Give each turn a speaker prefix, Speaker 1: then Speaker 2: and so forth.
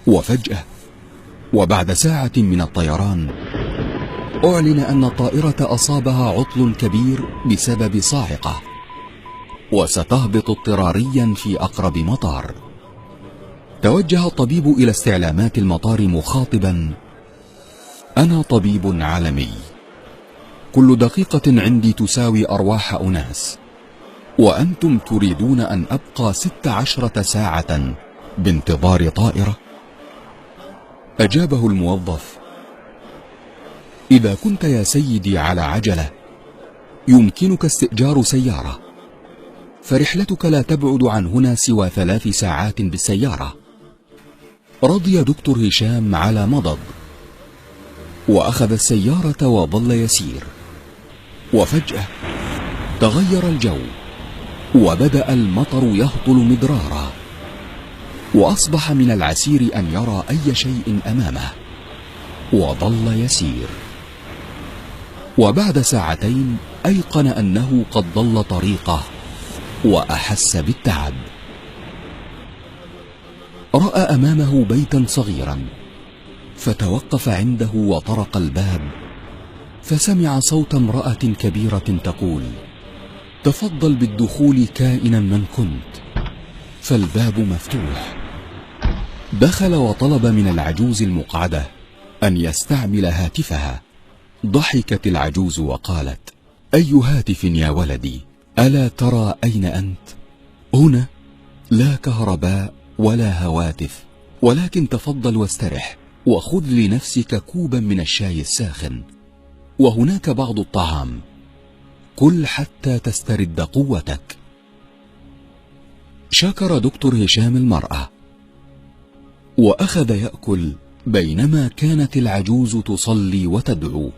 Speaker 1: وفجأة وبعد ساعة من الطيران أعلن أن الطائرة أصابها عطل كبير بسبب صاعقة، وستهبط اضطراريا في أقرب مطار. توجه الطبيب إلى استعلامات المطار مخاطبا: أنا طبيب عالمي، كل دقيقة عندي تساوي أرواح أناس، وأنتم تريدون أن أبقى 16 ساعة بانتظار طائرة؟ أجابه الموظف: إذا كنت يا سيدي على عجلة يمكنك استئجار سيارة، فرحلتك لا تبعد عن هنا سوى 3 ساعات بالسيارة. رضي دكتور هشام على مضض، وأخذ السيارة وظل يسير. وفجأة تغير الجو، وبدأ المطر يهطل مدرارا، وأصبح من العسير أن يرى أي شيء أمامه، وظل يسير. وبعد ساعتين أيقن أنه قد ضل طريقه وأحس بالتعب. رأى أمامه بيتا صغيرا، فتوقف عنده وطرق الباب، فسمع صوت امرأة كبيرة تقول: تفضل بالدخول كائنا من كنت. فالباب مفتوح. دخل وطلب من العجوز المقعدة أن يستعمل هاتفها. ضحكت العجوز وقالت: أي هاتف يا ولدي؟ ألا ترى أين أنت؟ هنا لا كهرباء ولا هواتف، ولكن تفضل واسترح، وخذ لنفسك كوبا من الشاي الساخن، وهناك بعض الطعام، كل حتى تسترد قوتك. شكر دكتور هشام المرأة، وأخذ يأكل بينما كانت العجوز تصلي وتدعو.